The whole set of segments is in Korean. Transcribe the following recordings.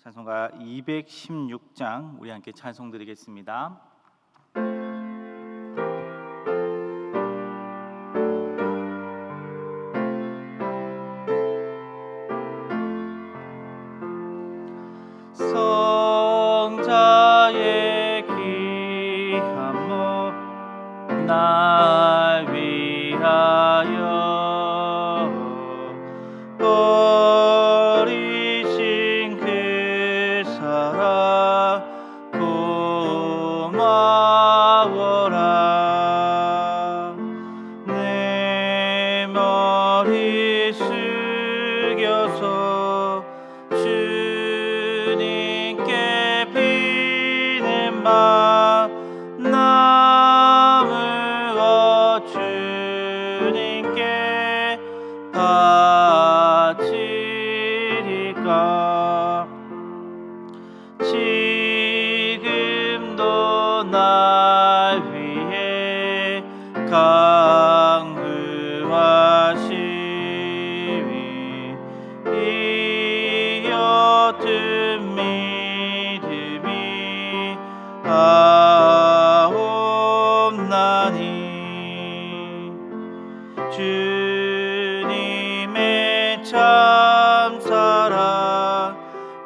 찬송가 216장 우리 함께 찬송 드리겠습니다. 성자의 귀한 몸 날 위하여 버리신 그 사랑 고마워라. 내 머리 숙여서 주님께 비는 만남을 주님께 바치리까. 지금도 날 위해 강구하시니 이 옅은 믿음이 하옵나니 주님의 참사랑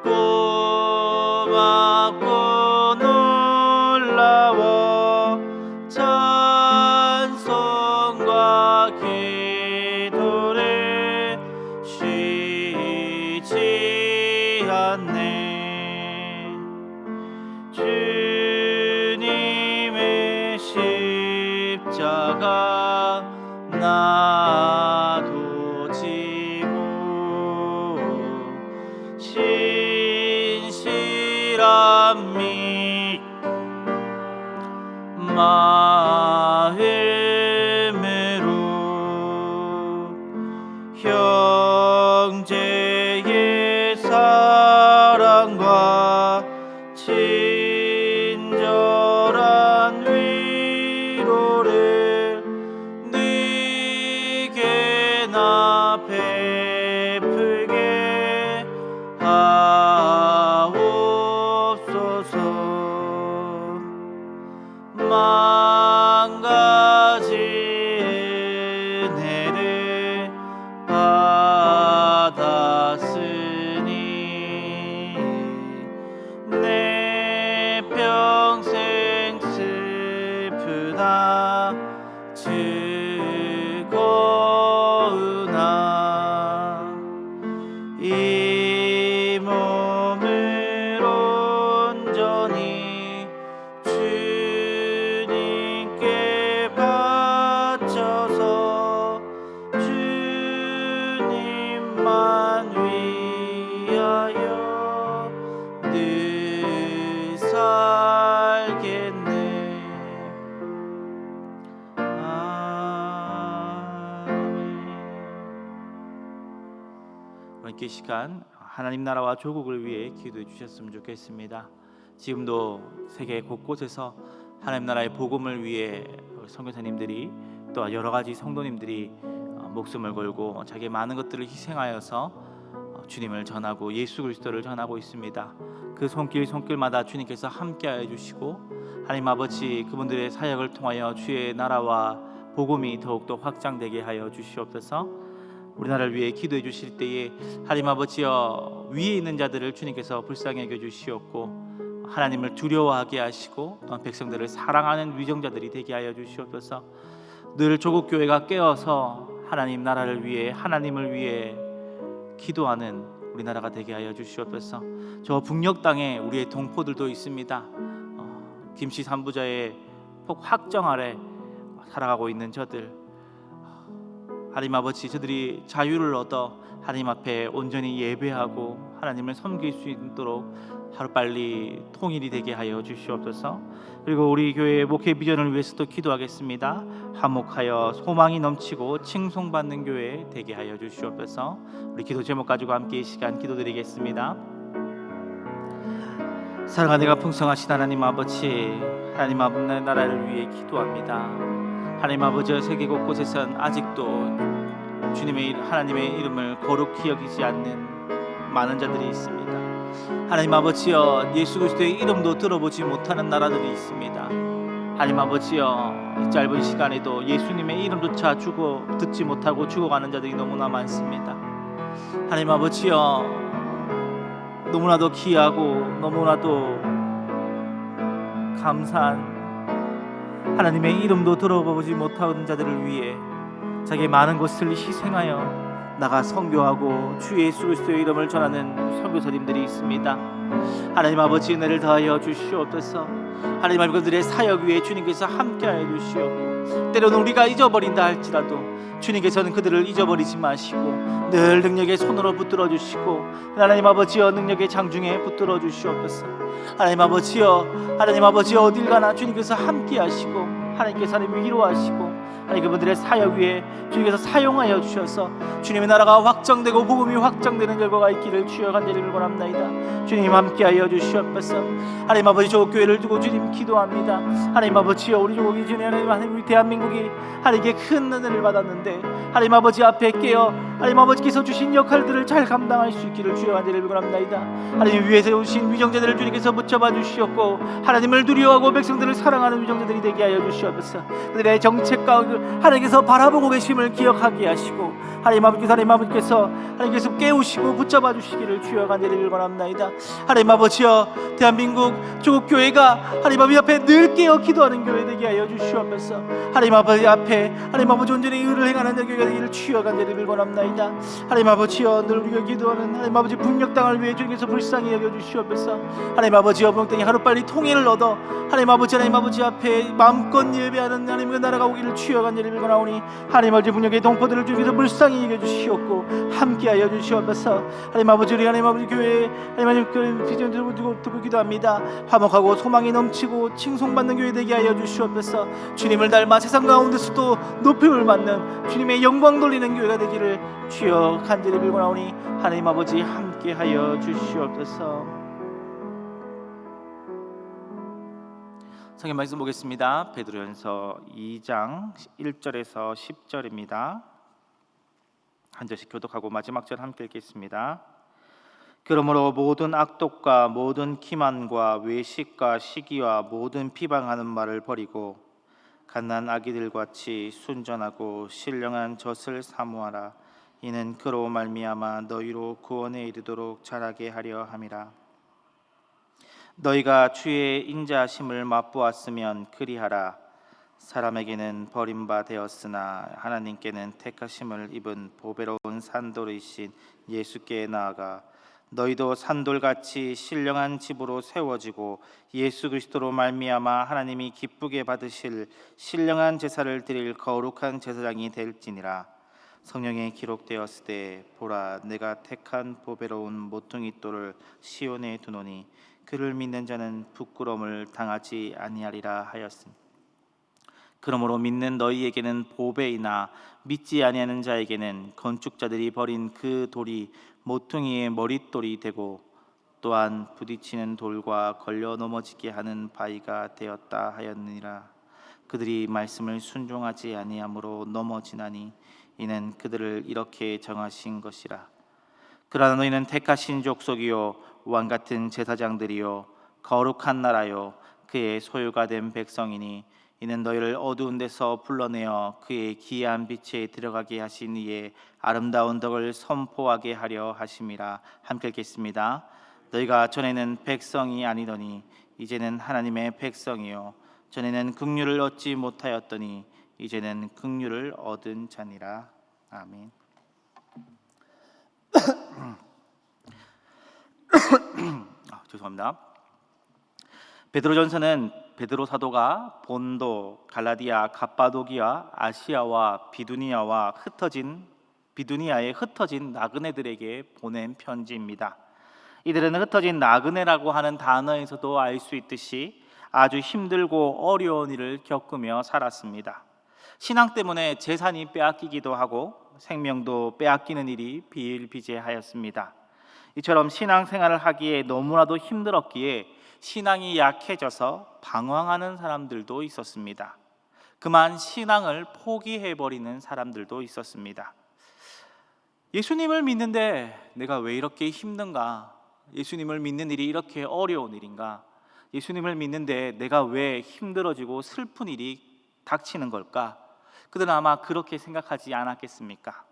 고맙고 놀라워 찬송과 기도를 쉬지 않네. 주님의 십자가 나도 지고 신실한 마음으로 형제의 사랑과 친절한 위로를 네게 나 베풀게 하옵소서. 만가지 은혜를 받았으니 내 평생 슬프나 즐거우나 이 몸을 온전히 주님께 바쳐서 주님만 위하여 늘 살겠네. 아멘. 오늘 이 시간 하나님 나라와 조국을 위해 기도해 주셨으면 좋겠습니다. 지금도 세계 곳곳에서 하나님 나라의 복음을 위해 선교사님들이 또 여러 가지 성도님들이 목숨을 걸고 자기의 많은 것들을 희생하여서 주님을 전하고 예수 그리스도를 전하고 있습니다. 그 손길마다 주님께서 함께하여 주시고 하나님 아버지 그분들의 사역을 통하여 주의 나라와 복음이 더욱더 확장되게 하여 주시옵소서. 우리나라를 위해 기도해 주실 때에 하나님 아버지여 위에 있는 자들을 주님께서 불쌍히 여겨 주시옵고 하나님을 두려워하게 하시고 또한 백성들을 사랑하는 위정자들이 되게 하여 주시옵소서. 늘 조국교회가 깨어서 하나님 나라를 위해 하나님을 위해 기도하는 우리나라가 되게 하여 주시옵소서. 저 북녘 땅에 우리의 동포들도 있습니다. 김씨 산부자의 폭 확정 아래 살아가고 있는 저들, 하나님 아버지 저들이 자유를 얻어 하나님 앞에 온전히 예배하고 하나님을 섬길 수 있도록 하루빨리 통일이 되게 하여 주시옵소서. 그리고 우리 교회의 목회 비전을 위해서도 기도하겠습니다. 화목하여 소망이 넘치고 칭송받는 교회 되게 하여 주시옵소서. 우리 기도 제목 가지고 함께 이 시간 기도드리겠습니다. 사랑하는 내가 풍성하신 하나님 아버지, 하나님 아버지의 나라를 위해 기도합니다. 하나님 아버지 세계 곳곳에선 아직도 주님의 하나님의 이름을 거룩히 여기지 않는 많은 자들이 있습니다. 하나님 아버지여, 예수 그리스도의 이름도 들어보지 못하는 나라들이 있습니다. 하나님 아버지여, 이 짧은 시간에도 예수님의 이름조차 듣지 못하고 죽어가는 자들이 너무나 많습니다. 하나님 아버지여, 너무나도 귀하고 너무나도 감사한 하나님의 이름도 들어보지 못하는 자들을 위해 자기의 많은 것을 희생하여 나가 선교하고 주 예수 그리스도의 이름을 전하는 선교사님들이 있습니다. 하나님 아버지, 은혜를 더하여 주시옵소서. 하나님 아버지, 그들의 사역 위에 주님께서 함께하여 주시옵고, 때로는 우리가 잊어버린다 할지라도 주님께서는 그들을 잊어버리지 마시고 늘 능력의 손으로 붙들어 주시고, 하나님 아버지여, 능력의 장중에 붙들어 주시옵소서. 하나님 아버지여, 하나님 아버지여, 어딜 가나 주님께서 함께하시고 하나님께서 하나님 위로하시고 하나님 그분들의 사역 위에 주님께서 사용하여 주셔서 주님의 나라가 확정되고 복음이 확정되는 결과가 있기를 주여 간절히 원합나이다. 주님 함께하여 주시옵소서. 하나님 아버지, 조국 교회를 두고 주님 기도합니다. 하나님 아버지여, 우리 조국이 주님, 하나님 우리 대한민국이 하나님께 큰 은혜를 받았는데 하나님 아버지 앞에 깨어 하나님 아버지께서 주신 역할들을 잘 감당할 수 있기를 주여 간절히 원합나이다. 하나님 위에 세우신 위정자들을 주님께서 붙잡아 주시옵고 하나님을 두려워하고 백성들을 사랑하는 위정자들이 되게 하여 주시옵소서. 그들의 정책과 하나님께서 바라보고 계심을 기억하게 하시고 하나님께서 깨우시고 붙잡아 주시기를 주여 간절히 원합나이다. 하나님 아버지여, 대한민국 조국 교회가 하나님 아버지 앞에 늘 깨어 기도하는 교회 되게 하여 주시옵소서. 하나님 아버지 앞에 하나님 아버지 온전히 의를 행하는 교회가 되기를 주여 간절히 원합나이다. 하나님 아버지여, 늘 우리가 기도하는 하나님 아버지 북녘 땅을 위해 주님께서 불쌍히 여겨 주시옵소서. 하나님 아버지여, 북녘 땅이 하루빨리 통일을 얻어 하나님 아버지 앞에 마음껏 예배하는 하나님 그 나라가 오기를 주여 간절히 빌거나오니 하나님 아버지 북녘의 동포들을 주님께서 불쌍히 여겨 주시옵고 함께하여 주시옵소서. 하나님 아버지, 우리 하나님 아버지 교회에 하나님 아버지 비전 두고 기도합니다. 화목하고 소망이 넘치고 칭송받는 교회 되게 하여 주시옵소서. 주님을 닮아 세상 가운데서도 높임을 받는 주님의 영광 돌리는 교회가 되기를 주여 간절히 빌거나오니 하나님 아버지 함께하여 주시옵소서. 성경 말씀 보겠습니다. 베드로전서 2장 1절에서 10절입니다. 한 절씩 교독하고 마지막 절 함께 읽겠습니다. 그러므로 모든 악독과 모든 기만과 외식과 시기와 모든 비방하는 말을 버리고 갓난 아기들같이 순전하고 신령한 젖을 사모하라. 이는 그로 말미암아 너희로 구원에 이르도록 자라게 하려 함이라. 너희가 주의 인자하심을 맛보았으면 그리하라. 사람에게는 버림바 되었으나 하나님께는 택하심을 입은 보배로운 산돌이신 예수께 나아가 너희도 산돌같이 신령한 집으로 세워지고 예수 그리스도로 말미암아 하나님이 기쁘게 받으실 신령한 제사를 드릴 거룩한 제사장이 될지니라. 성령에 기록되었을 때 보라, 내가 택한 보배로운 모퉁이 돌을 시온에 두노니 그를 믿는 자는 부끄러움을 당하지 아니하리라 하였으니, 그러므로 믿는 너희에게는 보배이나 믿지 아니하는 자에게는 건축자들이 버린 그 돌이 모퉁이의 머릿돌이 되고 또한 부딪히는 돌과 걸려 넘어지게 하는 바위가 되었다 하였느니라. 그들이 말씀을 순종하지 아니함으로 넘어지나니 이는 그들을 이렇게 정하신 것이라. 그러나 너희는 택하신 족속이요 왕같은 제사장들이요 거룩한 나라요 그의 소유가 된 백성이니 이는 너희를 어두운 데서 불러내어 그의 기이한 빛에 들어가게 하신 이의 아름다운 덕을 선포하게 하려 하심이라. 함께 읽겠습니다. 너희가 전에는 백성이 아니더니 이제는 하나님의 백성이요 전에는 긍휼을 얻지 못하였더니 이제는 긍휼을 얻은 자니라. 아멘. 죄송합니다. 베드로전서는 베드로 사도가 본도, 갈라디아, 갑바도기아, 아시아와 비두니아에 흩어진 나그네들에게 보낸 편지입니다. 이들은 흩어진 나그네라고 하는 단어에서도 알 수 있듯이 아주 힘들고 어려운 일을 겪으며 살았습니다. 신앙 때문에 재산이 빼앗기기도 하고 생명도 빼앗기는 일이 비일비재하였습니다. 이처럼 신앙생활을 하기에 너무나도 힘들었기에 신앙이 약해져서 방황하는 사람들도 있었습니다. 그만 신앙을 포기해버리는 사람들도 있었습니다. 예수님을 믿는데 내가 왜 이렇게 힘든가? 예수님을 믿는 일이 이렇게 어려운 일인가? 예수님을 믿는데 내가 왜 힘들어지고 슬픈 일이 닥치는 걸까? 그들은 아마 그렇게 생각하지 않았겠습니까?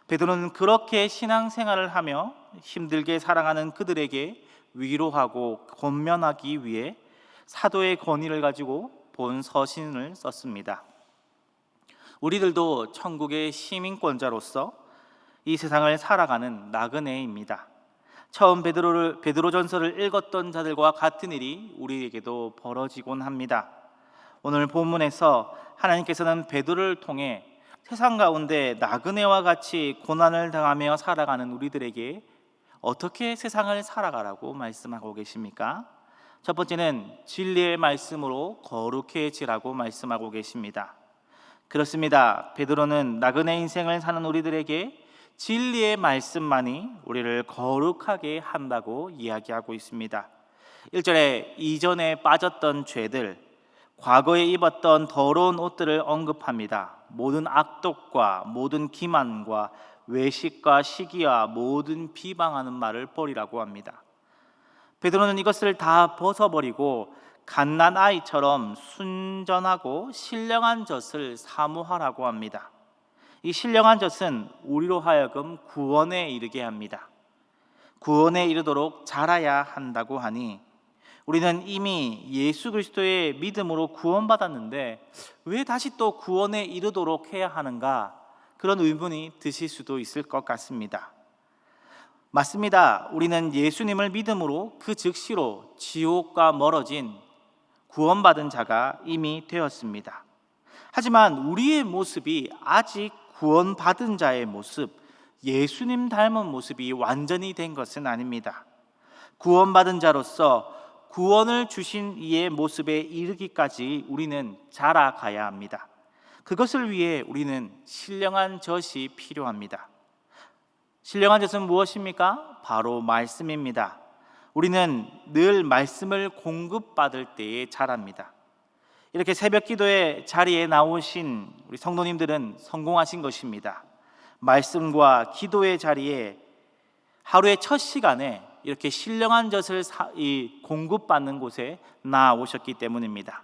베드로는 그렇게 신앙생활을 하며 힘들게 살아가는 그들에게 위로하고 권면하기 위해 사도의 권위를 가지고 본 서신을 썼습니다. 우리들도 천국의 시민권자로서 이 세상을 살아가는 나그네입니다. 처음 베드로전서를 읽었던 자들과 같은 일이 우리에게도 벌어지곤 합니다. 오늘 본문에서 하나님께서는 베드로를 통해 세상 가운데 나그네와 같이 고난을 당하며 살아가는 우리들에게 어떻게 세상을 살아가라고 말씀하고 계십니까? 첫 번째는 진리의 말씀으로 거룩해지라고 말씀하고 계십니다. 그렇습니다. 베드로는 나그네 인생을 사는 우리들에게 진리의 말씀만이 우리를 거룩하게 한다고 이야기하고 있습니다. 1절에 이전에 빠졌던 죄들, 과거에 입었던 더러운 옷들을 언급합니다. 모든 악독과 모든 기만과 외식과 시기와 모든 비방하는 말을 버리라고 합니다. 베드로는 이것을 다 벗어버리고 갓난아이처럼 순전하고 신령한 젖을 사모하라고 합니다. 이 신령한 젖은 우리로 하여금 구원에 이르게 합니다. 구원에 이르도록 자라야 한다고 하니 우리는 이미 예수 그리스도의 믿음으로 구원받았는데 왜 다시 또 구원에 이르도록 해야 하는가? 그런 의문이 드실 수도 있을 것 같습니다. 맞습니다. 우리는 예수님을 믿음으로 그 즉시로 지옥과 멀어진 구원받은 자가 이미 되었습니다. 하지만 우리의 모습이 아직 구원받은 자의 모습, 예수님 닮은 모습이 완전히 된 것은 아닙니다. 구원받은 자로서 구원을 주신 이의 모습에 이르기까지 우리는 자라가야 합니다. 그것을 위해 우리는 신령한 젖이 필요합니다. 신령한 젖은 무엇입니까? 바로 말씀입니다. 우리는 늘 말씀을 공급받을 때에 자랍니다. 이렇게 새벽 기도의 자리에 나오신 우리 성도님들은 성공하신 것입니다. 말씀과 기도의 자리에 하루의 첫 시간에 이렇게 신령한 젖을 공급받는 곳에 나오셨기 때문입니다.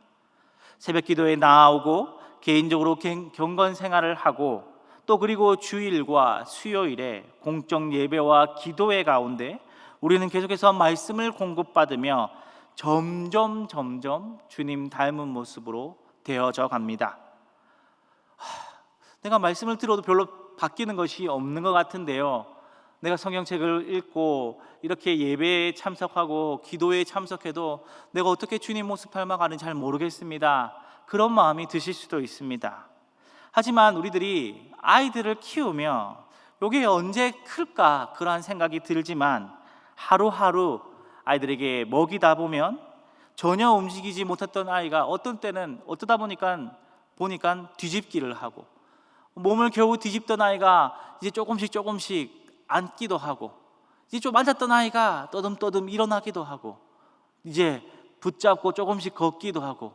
새벽 기도에 나오고 개인적으로 경건 생활을 하고 또 그리고 주일과 수요일에 공적 예배와 기도회 가운데 우리는 계속해서 말씀을 공급받으며 점점 주님 닮은 모습으로 되어져 갑니다. 내가 말씀을 들어도 별로 바뀌는 것이 없는 것 같은데요, 내가 성경책을 읽고 이렇게 예배에 참석하고 기도에 참석해도 내가 어떻게 주님 모습 닮아가는지 잘 모르겠습니다. 그런 마음이 드실 수도 있습니다. 하지만 우리들이 아이들을 키우며 이게 언제 클까 그러한 생각이 들지만 하루하루 아이들에게 먹이다 보면 전혀 움직이지 못했던 아이가 어떤 때는 어쩌다 보니까 뒤집기를 하고, 몸을 겨우 뒤집던 아이가 이제 조금씩 앉기도 하고, 이제 좀 앉았던 아이가 떠듬떠듬 일어나기도 하고, 이제 붙잡고 조금씩 걷기도 하고,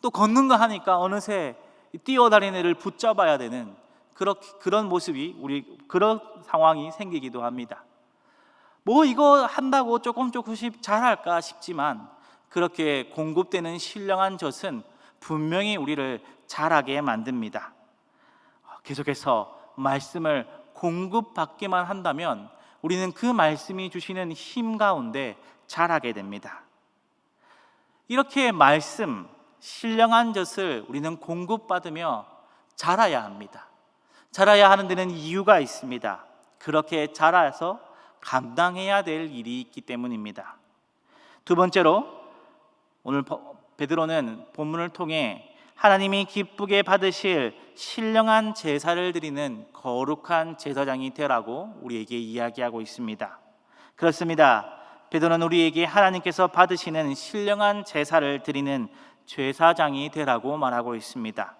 또 걷는 거 하니까 어느새 뛰어다니는 애를 붙잡아야 되는 그런 모습이 그런 상황이 생기기도 합니다. 뭐 이거 한다고 조금씩 잘할까 싶지만 그렇게 공급되는 신령한 젖은 분명히 우리를 자라게 만듭니다. 계속해서 말씀을 공급받기만 한다면 우리는 그 말씀이 주시는 힘 가운데 자라게 됩니다. 이렇게 신령한 젖을 우리는 공급받으며 자라야 합니다. 자라야 하는 데는 이유가 있습니다. 그렇게 자라서 감당해야 될 일이 있기 때문입니다. 두 번째로, 오늘 베드로는 본문을 통해 하나님이 기쁘게 받으실 신령한 제사를 드리는 거룩한 제사장이 되라고 우리에게 이야기하고 있습니다. 그렇습니다. 베드로는 우리에게 하나님께서 받으시는 신령한 제사를 드리는 제사장이 되라고 말하고 있습니다.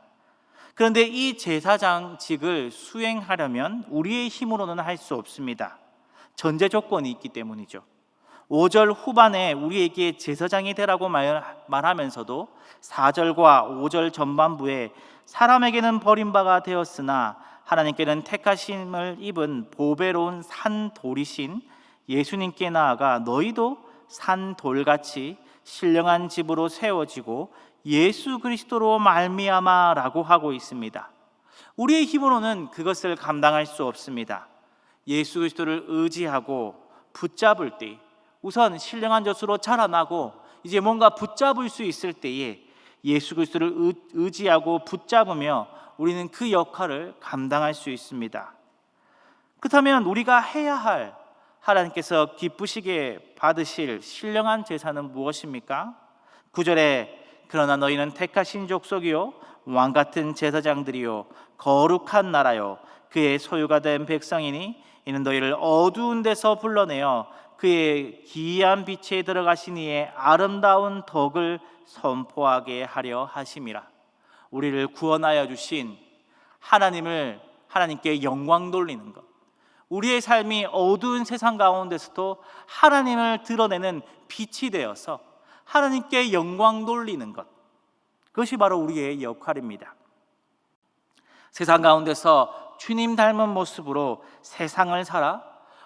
그런데 이 제사장직을 수행하려면 우리의 힘으로는 할 수 없습니다. 전제 조건이 있기 때문이죠. 5절 후반에 우리에게 제사장이 되라고 말하면서도 4절과 5절 전반부에 사람에게는 버림바가 되었으나 하나님께는 택하심을 입은 보배로운 산 돌이신 예수님께 나아가 너희도 산 돌같이 신령한 집으로 세워지고 예수 그리스도로 말미암아라고 하고 있습니다. 우리의 힘으로는 그것을 감당할 수 없습니다. 예수 그리스도를 의지하고 붙잡을 때, 우선 신령한 젖으로 자라나고 이제 뭔가 붙잡을 수 있을 때에 예수 그리스도를 의지하고 붙잡으며 우리는 그 역할을 감당할 수 있습니다. 그렇다면 우리가 해야 할, 하나님께서 기쁘시게 받으실 신령한 제사는 무엇입니까? 9절에 그러나 너희는 택하신 족속이요 왕같은 제사장들이요 거룩한 나라요 그의 소유가 된 백성이니 이는 너희를 어두운 데서 불러내어 그의 기이한 빛에 들어가신 이의 아름다운 덕을 선포하게 하려 하심이라. 우리를 구원하여 주신 하나님께 영광 돌리는 것, 우리의 삶이 어두운 세상 가운데서도 하나님을 드러내는 빛이 되어서 하나님께 영광 돌리는 것, 그것이 바로 우리의 역할입니다. 세상 가운데서 주님 닮은 모습으로 세상을 살아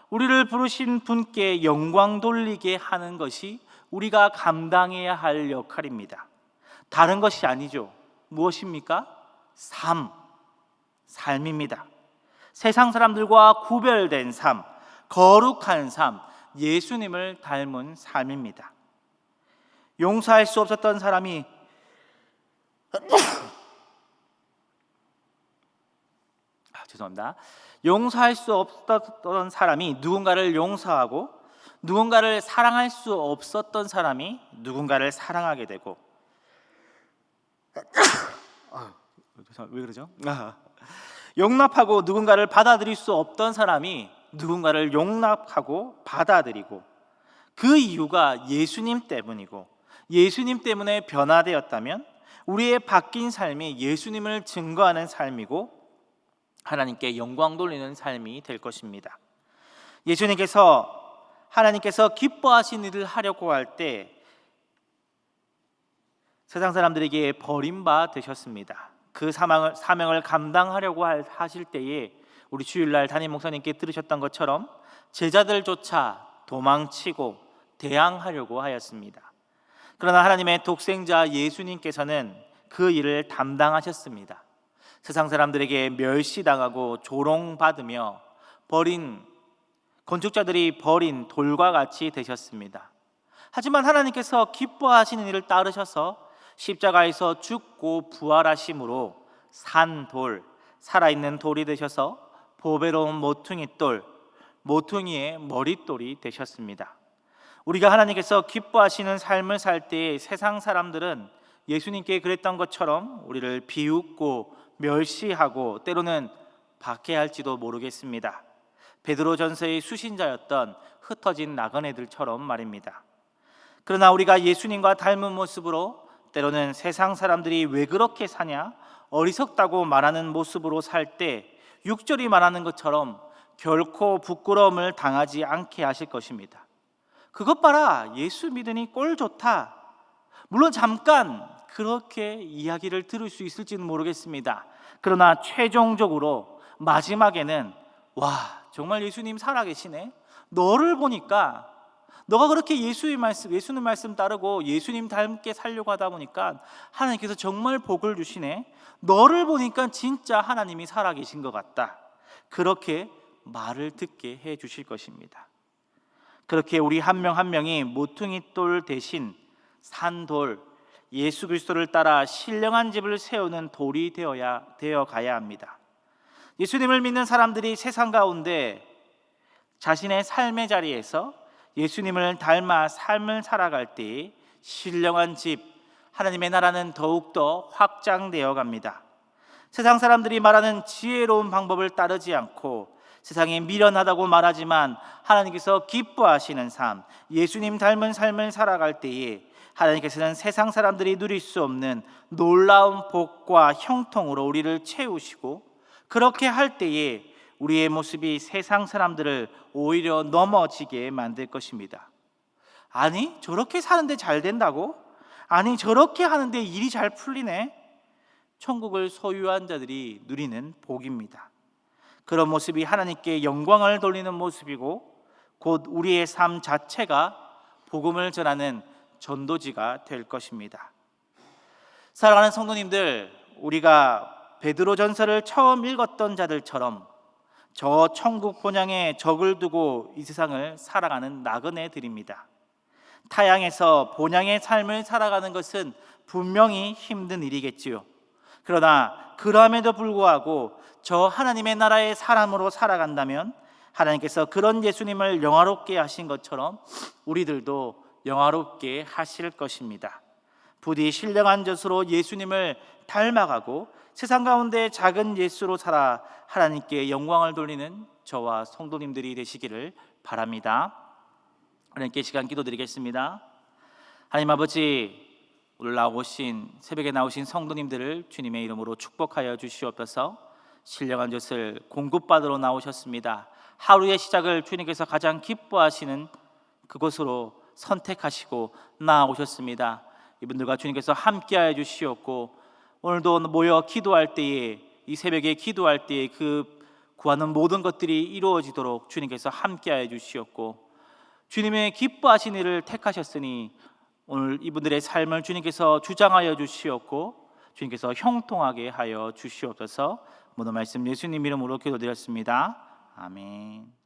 우리를 부르신 분께 영광 돌리게 하는 것이 우리가 감당해야 할 역할입니다. 다른 것이 아니죠. 무엇입니까? 삶입니다. 세상 사람들과 구별된 삶, 거룩한 삶, 예수님을 닮은 삶입니다. 용서할 수 없었던 사람이 용서할 수 없었던 사람이 누군가를 용서하고 누군가를 사랑할 수 없었던 사람이 누군가를 사랑하게 되고 왜 그러죠? 용납하고 누군가를 받아들일 수 없던 사람이 누군가를 용납하고 받아들이고 그 이유가 예수님 때문이고 예수님 때문에 변화되었다면 우리의 바뀐 삶이 예수님을 증거하는 삶이고 하나님께 영광 돌리는 삶이 될 것입니다. 하나님께서 기뻐하신 일을 하려고 할 때 세상 사람들에게 버림바 되셨습니다. 그 사명을 감당하려고 하실 때에 우리 주일날 담임 목사님께 들으셨던 것처럼 제자들조차 도망치고 대항하려고 하였습니다. 그러나 하나님의 독생자 예수님께서는 그 일을 담당하셨습니다. 세상 사람들에게 멸시당하고 조롱받으며 건축자들이 버린 돌과 같이 되셨습니다. 하지만 하나님께서 기뻐하시는 일을 따르셔서 십자가에서 죽고 부활하심으로 산 돌, 살아있는 돌이 되셔서 보배로운 모퉁이의 머릿돌이 되셨습니다. 우리가 하나님께서 기뻐하시는 삶을 살 때 세상 사람들은 예수님께 그랬던 것처럼 우리를 비웃고 멸시하고 때로는 박해할지도 모르겠습니다. 베드로전서의 수신자였던 흩어진 나그네들처럼 말입니다. 그러나 우리가 예수님과 닮은 모습으로 때로는 세상 사람들이 왜 그렇게 사냐 어리석다고 말하는 모습으로 살 때 6절이 말하는 것처럼 결코 부끄러움을 당하지 않게 하실 것입니다. 그것 봐라, 예수 믿으니 꼴 좋다. 물론 잠깐 그렇게 이야기를 들을 수 있을지는 모르겠습니다. 그러나 최종적으로 마지막에는 와, 정말 예수님 살아계시네. 너를 보니까 너가 그렇게 예수님 말씀 따르고 예수님 닮게 살려고 하다 보니까 하나님께서 정말 복을 주시네. 너를 보니까 진짜 하나님이 살아계신 것 같다. 그렇게 말을 듣게 해 주실 것입니다. 그렇게 우리 한 명 한 명이 모퉁이돌 대신 산돌 예수 그리스도를 따라 신령한 집을 세우는 돌이 되어 가야 합니다. 예수님을 믿는 사람들이 세상 가운데 자신의 삶의 자리에서 예수님을 닮아 삶을 살아갈 때 신령한 집, 하나님의 나라는 더욱더 확장되어 갑니다. 세상 사람들이 말하는 지혜로운 방법을 따르지 않고 세상에 미련하다고 말하지만 하나님께서 기뻐하시는 삶, 예수님 닮은 삶을 살아갈 때에 하나님께서는 세상 사람들이 누릴 수 없는 놀라운 복과 형통으로 우리를 채우시고 그렇게 할 때에 우리의 모습이 세상 사람들을 오히려 넘어지게 만들 것입니다. 아니, 저렇게 사는데 잘 된다고? 아니, 저렇게 하는데 일이 잘 풀리네? 천국을 소유한 자들이 누리는 복입니다. 그런 모습이 하나님께 영광을 돌리는 모습이고 곧 우리의 삶 자체가 복음을 전하는 전도지가 될 것입니다. 사랑하는 성도님들, 우리가 베드로전서를 처음 읽었던 자들처럼 저 천국 본향에 적을 두고 이 세상을 살아가는 나그네들입니다. 타향에서 본향의 삶을 살아가는 것은 분명히 힘든 일이겠지요. 그러나 그럼에도 불구하고 저 하나님의 나라의 사람으로 살아간다면 하나님께서 그런 예수님을 영화롭게 하신 것처럼 우리들도 영화롭게 하실 것입니다. 부디 신령한 젖으로 예수님을 닮아가고 세상 가운데 작은 예수로 살아 하나님께 영광을 돌리는 저와 성도님들이 되시기를 바랍니다. 하나님께 시간 기도드리겠습니다. 하나님 아버지, 오늘 나오신 새벽에 나오신 성도님들을 주님의 이름으로 축복하여 주시옵소서. 신령한 젖을 공급받으러 나오셨습니다. 하루의 시작을 주님께서 가장 기뻐하시는 그곳으로 선택하시고 나아오셨습니다. 이분들과 주님께서 함께하여 주시옵고 오늘도 모여 기도할 때에, 이 새벽에 기도할 때에 그 구하는 모든 것들이 이루어지도록 주님께서 함께하여 주시옵고 주님의 기뻐하신 일을 택하셨으니 오늘 이분들의 삶을 주님께서 주장하여 주시옵고 주님께서 형통하게 하여 주시옵소서. 모든 말씀 예수님 이름으로 기도드렸습니다. 아멘.